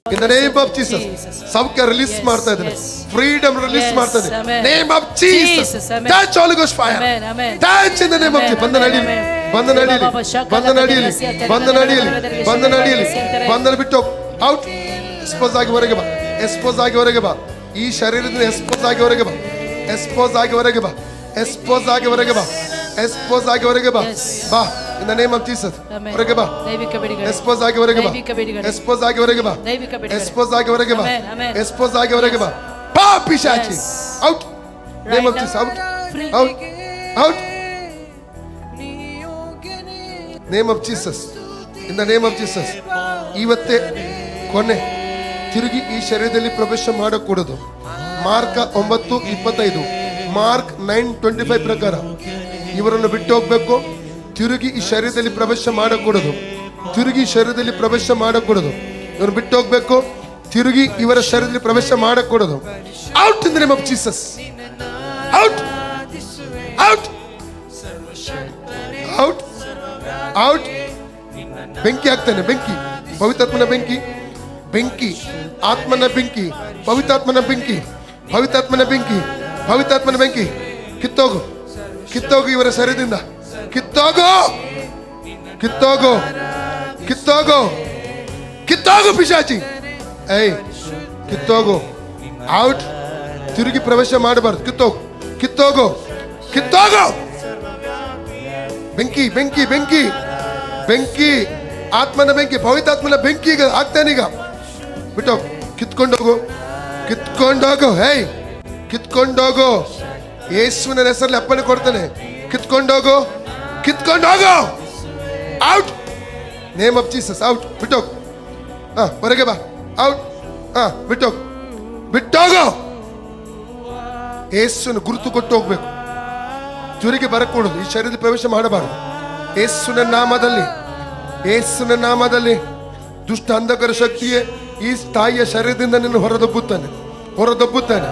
In the name of Jesus. ಸೌಖ್ಯ release ಮಾಡ್ತಾ ಇದ್ದೇನೆ. ಫ್ರೀಡಮ್ ರಿಲೀಸ್ ಮಾಡ್ತಾ ಇದ್ದೇನೆ. Name of Jesus. Touch Holy Ghost fire. Touch in the name of Jesus. ಬಂದ ನಡೀಲಿ. ಬಂದ ನಡೀಲಿ. ಬಂದ ನಡೀಲಿ. ಬಂದ ನಡೀಲಿ. ಬಂದ ನಡೀಲಿ. ಬಂದ ಬಿಟ್ಟು ಔಟ್. ಎಕ್ಸ್ಪೋಸ್ ಆಗಿ ಹೊರಗೆ ಬಾ. ಎಕ್ಸ್ಪೋಸ್ ಆಗಿ ಹೊರಗೆ ಬಾ. ಈ ಶರೀರದಿಂದ ಎಕ್ಸ್ಪೋಸ್ ಆಗಿ ಹೊರಗೆ ಬಾ. ಎಕ್ಸ್ಪೋಸ್ ಆಗಿ ಹೊರಗೆ ಬಾ. ಎಕ್ಸ್ಪೋಸ್ ಆಗಿ ಹೊರಗೆ ಬಾ. ಎಕ್ಸ್ಪೋಸ್ ಆಗಿ ಹೊರಗೆ ಬಾ. ಬಾ. In the name of Jesus. ಹೊರಗೆ ಬಾ. ಎಕ್ಸ್ಪೋಸ್ ಆಗಿ ಹೊರಗೆ ಬಾ. ಎಕ್ಸ್ಪೋಸ್ ಆಗಿ ಹೊರಗೆ ಬಾ. ಎಕ್ಸ್ಪೋಸ್ ಆಗಿ ಹೊರಗೆ ಬಾ. ಎಕ್ಸ್ಪೋಸ್ ಆಗಿ ಹೊರಗೆ ಬಾ. ಬಾ ಪಿಶಾಚಿ. Out. Name of Jesus. Out. Out. Out. Name of Jesus. In the name of Jesus. ಇವತ್ತೇ ಕೊನೆ. ತಿರುಗಿ ಈ ಶರೀರದಲ್ಲಿ ಪ್ರವೇಶ ಮಾಡಕೂಡದು. ಮಾರ್ಕ 9:25, ಮಾರ್ಕ್ 9:25 ಪ್ರಕಾರ ಇವರನ್ನು ಬಿಟ್ಟು ಹೋಗ್ಬೇಕು. ತಿರುಗಿ ಈ ಶರೀರದಲ್ಲಿ ಪ್ರವೇಶ ಮಾಡಕೂಡದು. ತಿರುಗಿ ಶರೀರದಲ್ಲಿ ಪ್ರವೇಶ ಮಾಡಕೂಡದು. ಇವರು ಬಿಟ್ಟು ಹೋಗ್ಬೇಕು. ತಿರುಗಿ ಇವರ ಶರೀರದಲ್ಲಿ ಪ್ರವೇಶ ಮಾಡಕೂಡದು. Out in the name of Jesus. Out. Out. Out. Out. ಬೆಂಕಿ ಹಾಕ್ತಾನೆ. ಬೆಂಕಿ. ಪವಿತ್ರಾತ್ಮನ ಬೆಂಕಿ. ಬೆಂಕಿ. ಆತ್ಮನ ಬೆಂಕಿ. ಪವಿತ್ರಾತ್ಮನ ಬೆಂಕಿ. ಪವಿತ್ರಾತ್ಮನ ಬೆಂಕಿ. ಪವಿತ್ರಾತ್ಮನ ಬೆಂಕಿ. ಕಿತ್ತೋಗು. ಕಿತ್ತೋಗು ಇವರ ಶರೀರದಿಂದ. ಕಿತ್ತೋಗು. ಕಿತ್ತೋಗು. ಕಿತ್ತೋಗು. ಕಿತ್ತೋಗು ಪಿಶಾಚಿ. ಏಯ್ ಕಿತ್ತೋಗು. ಔಟ್. ತಿರುಗಿ ಪ್ರವೇಶ ಮಾಡಬಾರ್ದು. ಕಿತ್ತೋಗು. ಕಿತ್ತೋಗು. ಕಿತ್ತೋಗು. ಬೆಂಕಿ. ಬೆಂಕಿ. ಬೆಂಕಿ. ಬೆಂಕಿ. ಆತ್ಮನ ಬೆಂಕಿ. ಪವಿತ್ರಾತ್ಮನ ಬೆಂಕಿ ಈಗ ಆಗ್ತಾನೀಗ. ಬಿಟ್ಟು ಕಿತ್ಕೊಂಡೋಗು. ಕಿತ್ಕೊಂಡೋಗು. ಹೇಯ್ ಕಿತ್ಕೊಂಡೋಗು. ಯೇಸುವಿನ ಹೆಸರಲ್ಲಿ ಅಪ್ಪಣೆ ಕೊಡ್ತಾನೆ. ಕಿತ್ಕೊಂಡೋಗು. ಕಿತ್ಕೊಂಡೋಗು. Out. Name of Jesus. Out. ಬಿಟ್ಟೋಗು. ಹೊರಗೆ ಬಾ. ಔಟ್. ಬಿಟ್ಟೋಗು. ಬಿಟ್ಟೋಗು. ಯೇಸುವಿನ ಗುರುತು ಕೊಟ್ಟು ಹೋಗ್ಬೇಕು. ತಿರುಗಿ ಬರಕೂಡದು. ಈ ಶರೀರದಲ್ಲಿ ಪ್ರವೇಶ ಮಾಡಬಾರದು. ಯೇಸುವಿನ ನಾಮದಲ್ಲಿ. ಯೇಸುವಿನ ನಾಮದಲ್ಲಿ ದುಷ್ಟ ಅಂಧಕಾರ ಶಕ್ತಿಯೇ ಈ ತಾಯಿಯ ಶರೀರದಿಂದ ನಿನ್ನ ಹೊರದಬ್ಬುತ್ತಾನೆ. ಹೊರದಬ್ಬುತ್ತಾನೆ.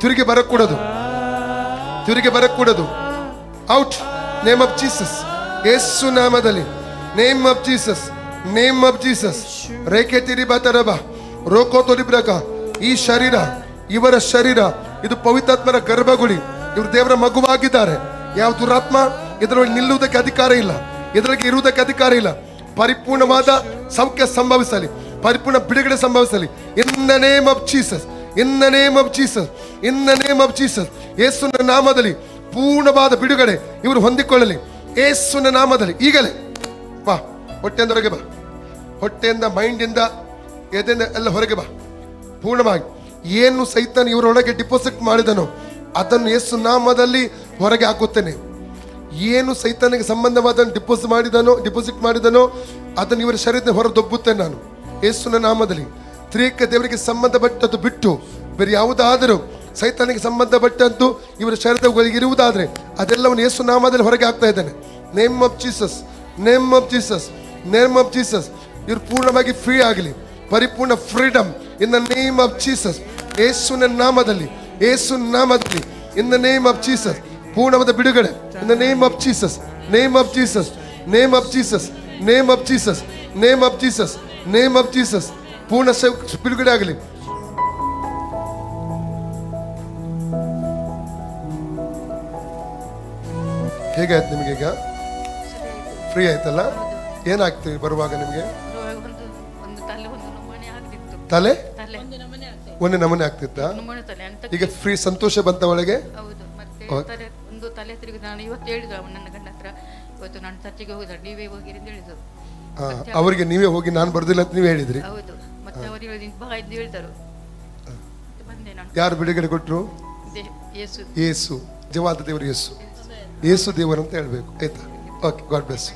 ತಿರುಗಿ ಬರಕೂಡದು. ತಿರುಗಿ ಬರಕೂಡದು. ಔಟ್. Name of Jesus. ಯೇಸು ನಾಮದಲ್ಲಿ. Name of Jesus. Name of Jesus. ರೇಖೆ ತಿರಿ ಬತರಬ ರೋಕೋ ತೊಲಿಬ್ರಕ. ಈ ಶರೀರ ಇವರ ಶರೀರ ಇದು ಪವಿತ್ರಾತ್ಮರ ಗರ್ಭಗುಡಿ. ಇವರು ದೇವರ ಮಗುವಾಗಿದ್ದಾರೆ. ಯಾವ ದುರಾತ್ಮ ಇದರಲ್ಲಿ ನಿಲ್ಲುವುದಕ್ಕೆ ಅಧಿಕಾರ ಇಲ್ಲ. ಇದರಲ್ಲಿ ಇರುವುದಕ್ಕೆ ಅಧಿಕಾರ ಇಲ್ಲ. ಪರಿಪೂರ್ಣವಾದ ಸೌಖ್ಯ ಸಂಭವಿಸಲಿ. ಪರಿಪೂರ್ಣ ಬಿಡುಗಡೆ ಸಂಭವಿಸಲಿ. In the name of Jesus. In the name of Jesus. In the name of Jesus. ಯೇಸುವಿನ ನಾಮದಲ್ಲಿ ಪೂರ್ಣವಾದ ಬಿಡುಗಡೆ ಇವರು ಹೊಂದಿಕೊಳ್ಳಲಿ. ಯೇಸುವಿನ ನಾಮದಲ್ಲಿ ಈಗಲೇ ಬಾ. ಹೊಟ್ಟೆಯಿಂದ ಹೊರಗೆ ಬಾ. ಹೊಟ್ಟೆಯಿಂದ, ಮೈಂಡಿಂದ, ಎದೆಯಿಂದ ಎಲ್ಲ ಹೊರಗೆ ಬಾ. ಪೂರ್ಣವಾಗಿ ಏನು ಸೈತಾನ ಇವರೊಳಗೆ ಡಿಪಾಸಿಟ್ ಮಾಡಿದನೋ ಅದನ್ನು ಯೇಸು ನಾಮದಲ್ಲಿ ಹೊರಗೆ ಹಾಕುತ್ತೇನೆ. ಏನು ಸೈತಾನಿಗೆ ಸಂಬಂಧವಾದ ಡಿಪಾಸಿಟ್ ಮಾಡಿದನೋ ಅದನ್ನು ಇವರ ಶರೀರದ ಹೊರದೊಬ್ಬುತ್ತೇನೆ ನಾನು ಯೇಸುವಿನ ನಾಮದಲ್ಲಿ. ತ್ರಿಯೇಕ ದೇವರಿಗೆ ಸಂಬಂಧಪಟ್ಟದ್ದು ಬಿಟ್ಟು ಬೇರೆ ಯಾವುದಾದರೂ ಸೈತಾನಿಗೆ ಸಂಬಂಧಪಟ್ಟದ್ದು ಇವರ ಶರೀರಗಳಿಗೆ ಇರುವುದಾದ್ರೆ ಅದೆಲ್ಲವನ್ನು ಯೇಸು ನಾಮದಲ್ಲಿ ಹೊರಗೆ ಹಾಕ್ತಾ ಇದ್ದಾನೆ. Name of Jesus. Name of Jesus. Name of Jesus. ಇವರು ಪೂರ್ಣವಾಗಿ ಫ್ರೀ ಆಗಲಿ. ಪರಿಪೂರ್ಣ freedom in the name of Jesus. ಯೇಸುವಿನ ನಾಮದಲ್ಲಿ. ಯೇಸುವಿನ ನಾಮದಲ್ಲಿ. ಇನ್ ದ ನೇಮ್ ಆಫ್ ಜೀಸಸ್. ಪೂರ್ಣವಾದ ಬಿಡುಗಡೆ ಇನ್ the name of Jesus. Name of Jesus. Name of Jesus. Name of Jesus. Name of Jesus. Name of Jesus. ಪೂರ್ಣ ಬಿಡುಗಡೆ ಆಗಲಿ. ಹೇಗಾಯ್ತು ನಿಮಗೆ? ಈಗ ಫ್ರೀ ಆಯ್ತಲ್ಲ? ಏನಾಗ್ತೀವಿ ಬರುವಾಗ ನಿಮಗೆ? ತಲೆ ಒಂದೇ ನಮೂನೆ ಆಗ್ತಿತ್ತ? ಈಗ ಫ್ರೀ ಸಂತೋಷ ಬಂತ ಒಳಗೆ? ಒಂದು ತಲೆ ತಿರುಗಿ ನಾನು ಇವತ್ತು ಹೇಳಿದ್ರು ನನ್ನ ಗಂಡ ಹತ್ರ, ಇವತ್ತು ನಾನು ಚರ್ಚಿಗೆ ಹೋಗಿದ್ದಾರೆ, ನೀವೇ ಹೋಗಿರಿ ಅಂತ ಹೇಳಿದ್ರು. ಅವರಿಗೆ ನೀವೇ ಹೋಗಿ ನಾನು ಬರುದಿಲ್ಲ ಅಂತ ನೀವೇ ಹೇಳಿದ್ರಿ? ಹೌದು. ಮತ್ತೆ ಅವರು ಬಾ ಎಂದು ಹೇಳ್ತಾರೆ. ಬಂದೆ ನಾನು. ಯಾರು ಬಿಡುಗಡೆ ಕೊಟ್ಟರು? ಯೇಸು. ಯೇಸು. ಜವಾದ ದೇವರು ಯೇಸು. ಯೇಸು ದೇವರು ಅಂತ ಹೇಳ್ಬೇಕು. ಆಯ್ತಾ? ಓಕೆ. God bless.